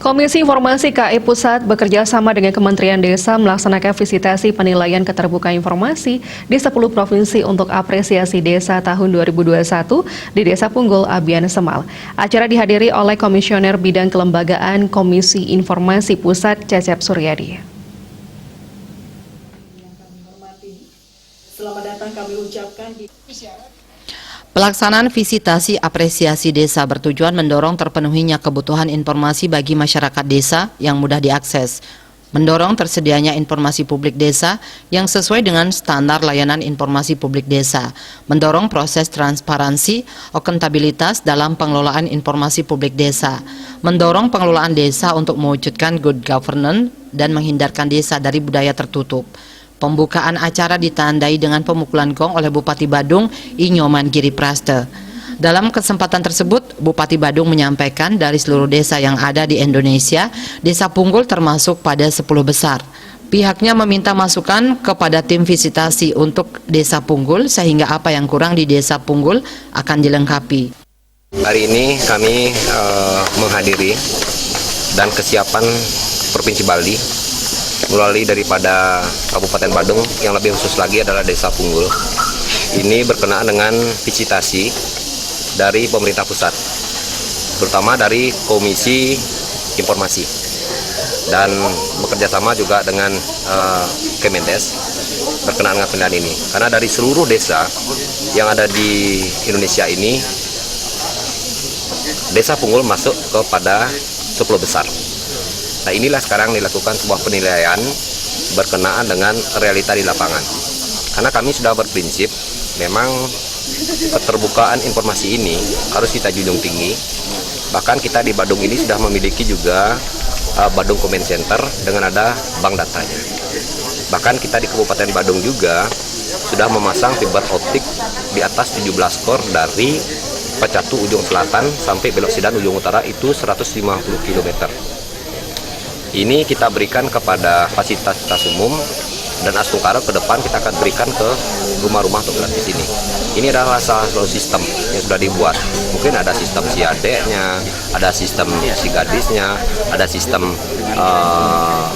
Komisi Informasi KI Pusat bekerja sama dengan Kementerian Desa melaksanakan visitasi penilaian keterbukaan informasi di 10 provinsi untuk apresiasi desa tahun 2021 di Desa Punggul, Abian Semal. Acara dihadiri oleh Komisioner Bidang Kelembagaan Komisi Informasi Pusat, Cecep Suryadi. Selamat datang kami ucapkan di Pelaksanaan visitasi apresiasi desa bertujuan mendorong terpenuhinya kebutuhan informasi bagi masyarakat desa yang mudah diakses, mendorong tersedianya informasi publik desa yang sesuai dengan standar layanan informasi publik desa, mendorong proses transparansi, akuntabilitas dalam pengelolaan informasi publik desa, mendorong pengelolaan desa untuk mewujudkan good governance dan menghindarkan desa dari budaya tertutup. Pembukaan acara ditandai dengan pemukulan gong oleh Bupati Badung, Inyoman Giripraste. Dalam kesempatan tersebut, Bupati Badung menyampaikan dari seluruh desa yang ada di Indonesia, Desa Punggul termasuk pada 10 besar. Pihaknya meminta masukan kepada tim visitasi untuk Desa Punggul sehingga apa yang kurang di Desa Punggul akan dilengkapi. Hari ini kami menghadiri dan kesiapan Provinsi Bali melalui daripada Kabupaten Badung, yang lebih khusus lagi adalah Desa Punggul. Ini berkenaan dengan visitasi dari pemerintah pusat, terutama dari Komisi Informasi, dan bekerjasama juga dengan Kemendes berkenaan dengan penilaian ini. Karena dari seluruh desa yang ada di Indonesia ini, Desa Punggul masuk kepada 10 besar. Nah, inilah sekarang dilakukan sebuah penilaian berkenaan dengan realita di lapangan. Karena kami sudah berprinsip, memang keterbukaan informasi ini harus kita junjung tinggi. Bahkan kita di Badung ini sudah memiliki juga Badung Comment Center dengan ada bank datanya. Bahkan kita di Kabupaten Badung juga sudah memasang fiber optik di atas 17 kor dari Pacatu ujung selatan sampai Belok Sidan ujung utara, itu 150 km. Ini kita berikan kepada fasilitas umum, dan Astungkara ke depan kita akan berikan ke rumah-rumah untuk gratis ini. Ini adalah salah satu sistem yang sudah dibuat. Mungkin ada sistem si adeknya, ada sistem si gadisnya, ada sistem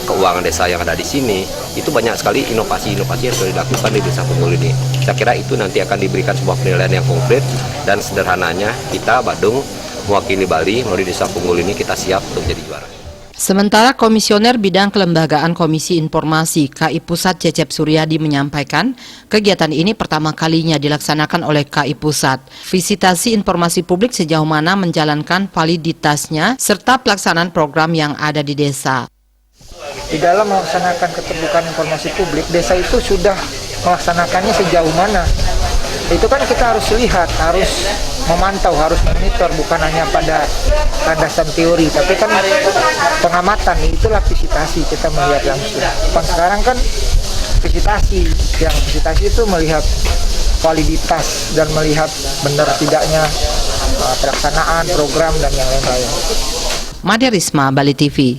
keuangan desa yang ada di sini. Itu banyak sekali inovasi-inovasi yang sudah dilakukan di Desa Punggul ini. Saya kira itu nanti akan diberikan sebuah penilaian yang konkret, dan sederhananya kita Badung mewakili Bali melalui Desa Punggul ini kita siap untuk jadi juara. Sementara Komisioner Bidang Kelembagaan Komisi Informasi KI Pusat Cecep Suryadi menyampaikan, kegiatan ini pertama kalinya dilaksanakan oleh KI Pusat. Visitasi informasi publik sejauh mana menjalankan validitasnya serta pelaksanaan program yang ada di desa. Di dalam melaksanakan keterbukaan informasi publik, desa itu sudah melaksanakannya sejauh mana. Itu kan kita harus lihat, harus memantau, harus monitor, bukan hanya pada landasan teori, tapi kan pengamatan. Itulah visitasi, kita melihat langsung. Sekarang kan visitasi itu melihat validitas dan melihat benar tidaknya pelaksanaan program dan yang lain-lain. Made Risma, Bali TV.